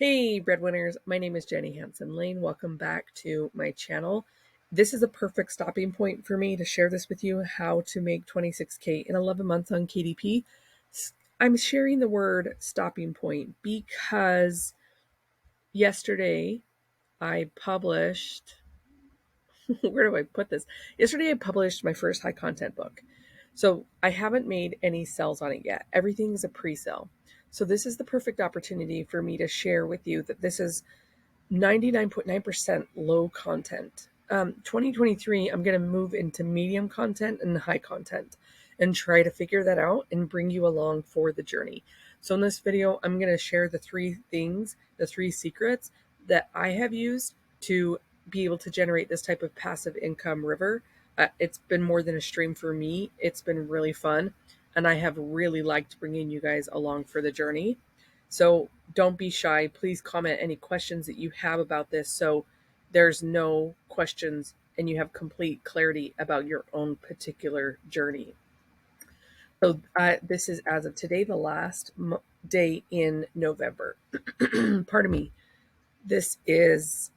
Hey breadwinners, my name is Jenny Hansen Lane. Welcome back to my channel. This is a perfect stopping point for me to share this with you, how to make 26K in 11 months on KDP. I'm sharing the word stopping point because yesterday I published, where do I put this? Yesterday I published my first high content book. So I haven't made any sales on it yet. Everything is a pre-sale. So this is the perfect opportunity for me to share with you that this is 99.9% low content. 2023, I'm going to move into medium content and high content and try to figure that out and bring you along for the journey. So in this video, I'm going to share the three things, the three secrets that I have used to be able to generate this type of passive income river. It's been more than a stream for me. It's been really fun. And I have really liked bringing you guys along for the journey. So don't be shy. Please comment any questions that you have about this so there's no questions and you have complete clarity about your own particular journey. So this is, as of today, the last day in November. Pardon me. This is,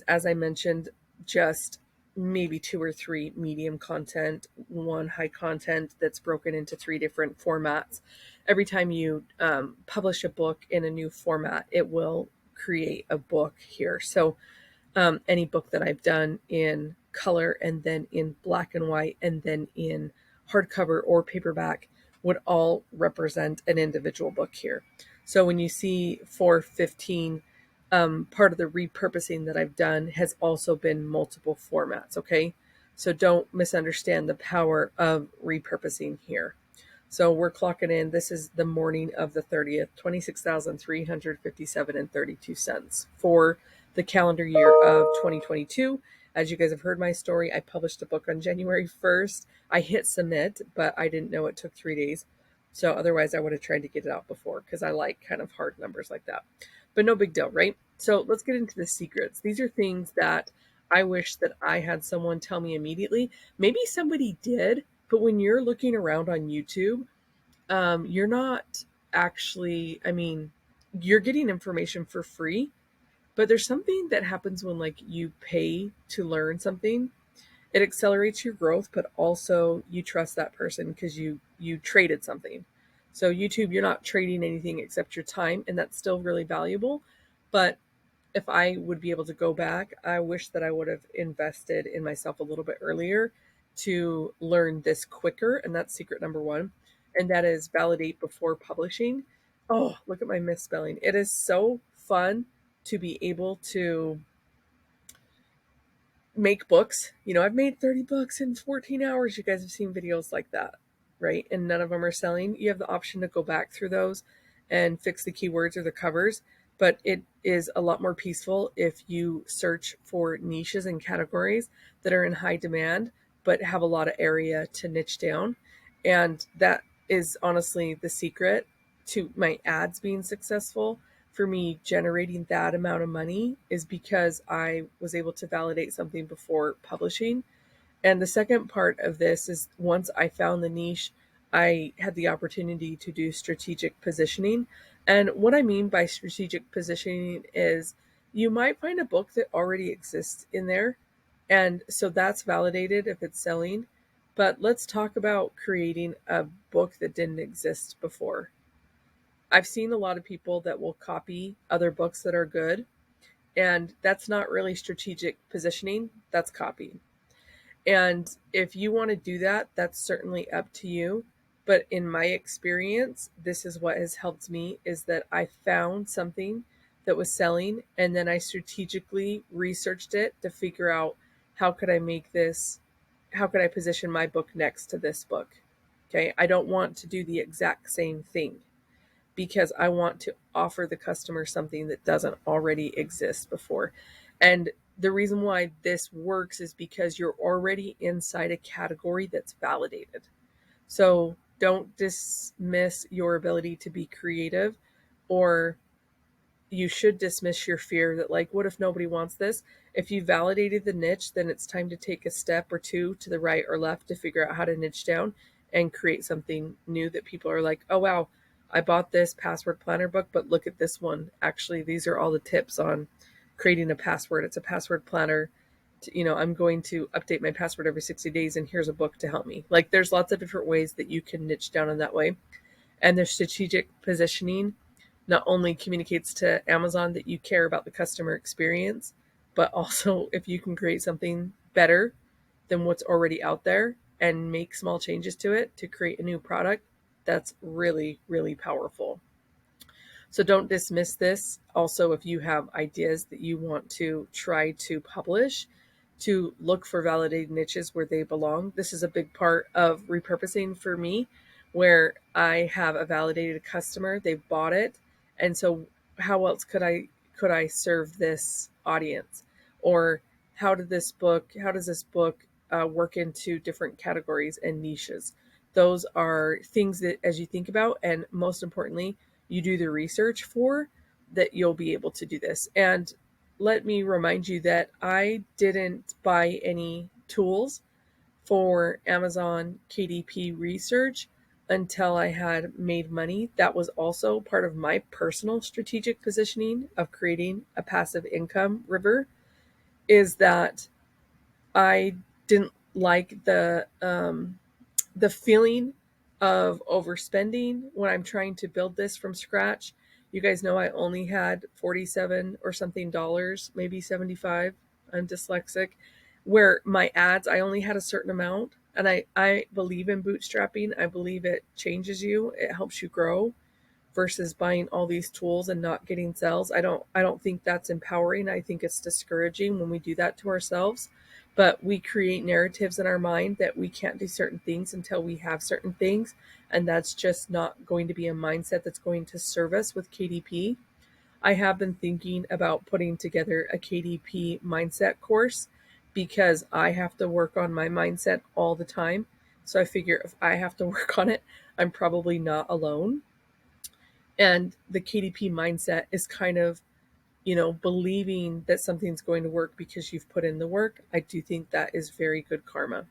as I mentioned, just maybe 2 or 3 medium content, 1 high content that's broken into 3 different formats. Every time you publish a book in a new format, it will create a book here. So any book that I've done in color and then in black and white and then in hardcover or paperback would all represent an individual book here. So when you see 415, part of the repurposing that I've done has also been multiple formats, okay? So don't misunderstand the power of repurposing here. So we're clocking in. This is the morning of the 30th, 26,357 and 32 cents for the calendar year of 2022. As you guys have heard my story, I published a book on January 1st. I hit submit, but I didn't know it took 3 days. So otherwise I would have tried to get it out before because I like kind of hard numbers like that. But no big deal, right? So let's get into the secrets. These are things that I wish that I had someone tell me immediately. Maybe somebody did, but when you're looking around on YouTube, you're not actually, you're getting information for free, but there's something that happens when like you pay to learn something. It accelerates your growth, but also you trust that person because you traded something. So YouTube, you're not trading anything except your time, and that's still really valuable. But if I would be able to go back, I wish that I would have invested in myself a little bit earlier to learn this quicker. And that's secret number 1. And that is validate before publishing. Oh, look at my misspelling. It is so fun to be able to make books. I've made 30 books in 14 hours. You guys have seen videos like that, right? And none of them are selling. You have the option to go back through those and fix the keywords or the covers, but it is a lot more peaceful if you search for niches and categories that are in high demand, but have a lot of area to niche down. And that is honestly the secret to my ads being successful. For me, generating that amount of money is because I was able to validate something before publishing. And the second part of this is once I found the niche, I had the opportunity to do strategic positioning. And what I mean by strategic positioning is you might find a book that already exists in there. And so that's validated if it's selling. But let's talk about creating a book that didn't exist before. I've seen a lot of people that will copy other books that are good, and that's not really strategic positioning, that's copy. And if you want to do that, that's certainly up to you. But in my experience, this is what has helped me is that I found something that was selling and then I strategically researched it to figure out how could I position my book next to this book? Okay, I don't want to do the exact same thing because I want to offer the customer something that doesn't already exist before. And the reason why this works is because you're already inside a category that's validated. So don't dismiss your ability to be creative, or you should dismiss your fear that, like, what if nobody wants this? If you validated the niche, then it's time to take a step or two to the right or left to figure out how to niche down and create something new that people are like, oh, wow, I bought this password planner book, but look at this one. Actually, these are all the tips on creating a password. It's a password planner. I'm going to update my password every 60 days, and here's a book to help me. Like, there's lots of different ways that you can niche down in that way. And the strategic positioning not only communicates to Amazon that you care about the customer experience, but also if you can create something better than what's already out there and make small changes to it to create a new product, that's really, really powerful. So don't dismiss this. Also, if you have ideas that you want to try to publish, to look for validated niches where they belong. This is a big part of repurposing for me, where I have a validated customer, they've bought it, and so how else could I serve this audience? Or how does this book work into different categories and niches? Those are things that, as you think about, and most importantly, you do the research for, that you'll be able to do this. And let me remind you that I didn't buy any tools for Amazon KDP research until I had made money. That was also part of my personal strategic positioning of creating a passive income river, is that I didn't like the feeling of overspending when I'm trying to build this from scratch. You guys know I only had 47 or something dollars, maybe 75. I'm dyslexic. Where my ads, I only had a certain amount. And I believe in bootstrapping. I believe it changes you. It helps you grow versus buying all these tools and not getting sales. I don't think that's empowering. I think it's discouraging when we do that to ourselves. But we create narratives in our mind that we can't do certain things until we have certain things, and that's just not going to be a mindset that's going to serve us with KDP. I have been thinking about putting together a KDP mindset course because I have to work on my mindset all the time. So I figure if I have to work on it, I'm probably not alone. And the KDP mindset is kind of, believing that something's going to work because you've put in the work. I do think that is very good karma.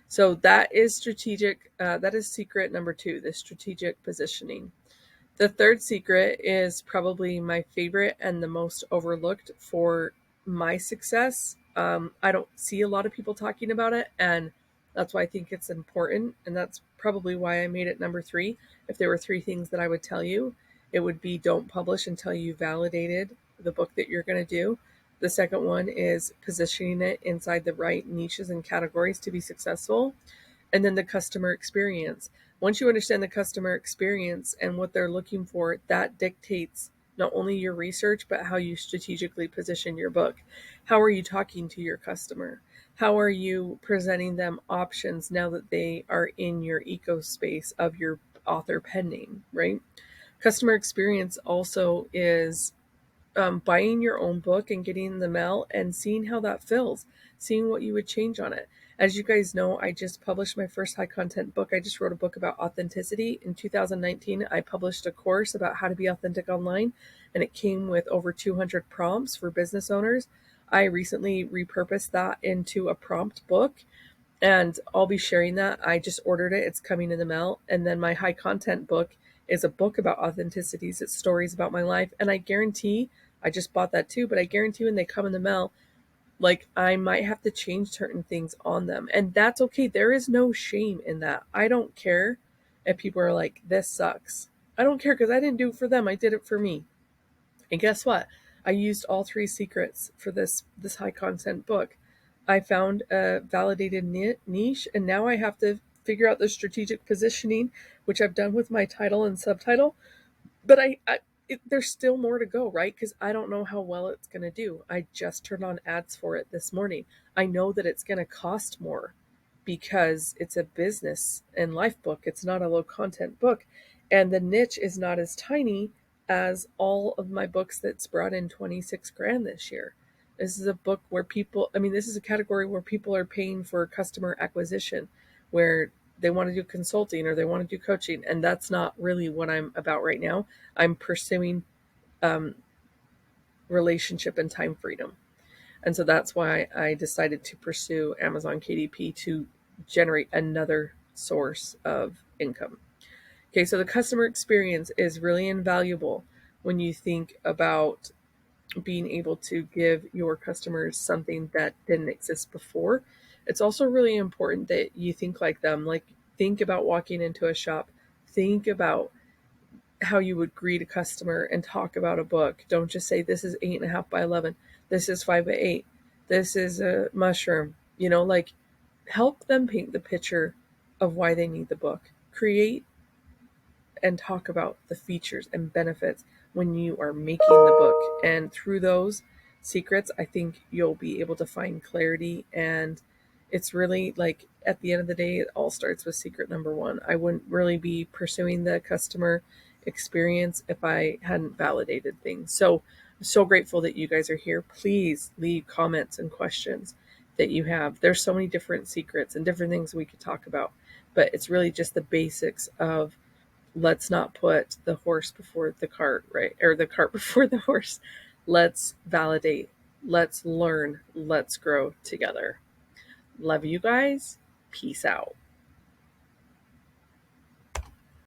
So that is strategic. That is secret number 2, the strategic positioning. The third secret is probably my favorite and the most overlooked for my success. I don't see a lot of people talking about it, and that's why I think it's important. And that's probably why I made it number 3. If there were 3 things that I would tell you, it would be don't publish until you validated the book that you're going to do. The second one is positioning it inside the right niches and categories to be successful. And then the customer experience. Once you understand the customer experience and what they're looking for, that dictates not only your research, but how you strategically position your book. How are you talking to your customer? How are you presenting them options now that they are in your eco space of your author pen name, right? Customer experience also is buying your own book and getting in the mail and seeing how that feels, seeing what you would change on it. As you guys know, I just published my first high content book. I just wrote a book about authenticity. In 2019, I published a course about how to be authentic online, and it came with over 200 prompts for business owners. I recently repurposed that into a prompt book, and I'll be sharing that. I just ordered it. It's coming in the mail. And then my high content book is a book about authenticities. It's stories about my life. And I guarantee, I just bought that too, but I guarantee when they come in the mail, like, I might have to change certain things on them. And that's okay. There is no shame in that. I don't care if people are like, this sucks. I don't care, because I didn't do it for them. I did it for me. And guess what? I used all 3 secrets for this high content book. I found a validated niche, and now I have to figure out the strategic positioning, which I've done with my title and subtitle. But there's still more to go, right? Because I don't know how well it's going to do. I just turned on ads for it this morning. I know that it's going to cost more because it's a business and life book. It's not a low content book. And the niche is not as tiny as all of my books that's brought in 26 grand this year. This is a book where this is a category where people are paying for customer acquisition, where they want to do consulting or they want to do coaching. And that's not really what I'm about right now. I'm pursuing relationship and time freedom. And so that's why I decided to pursue Amazon KDP, to generate another source of income. Okay, so the customer experience is really invaluable when you think about being able to give your customers something that didn't exist before. It's also really important that you think like them. Like, think about walking into a shop, think about how you would greet a customer and talk about a book. Don't just say, this is 8.5 by 11, this is 5 by 8, this is a mushroom. Like, help them paint the picture of why they need the book. Create and talk about the features and benefits when you are making the book. And through those secrets, I think you'll be able to find clarity. And it's really like, at the end of the day, it all starts with secret number one. I wouldn't really be pursuing the customer experience if I hadn't validated things. So I'm so grateful that you guys are here. Please leave comments and questions that you have. There's so many different secrets and different things we could talk about, but it's really just the basics of, let's not put the horse before the cart, right? Or the cart before the horse. Let's validate. Let's learn. Let's grow together. Love you guys. Peace out.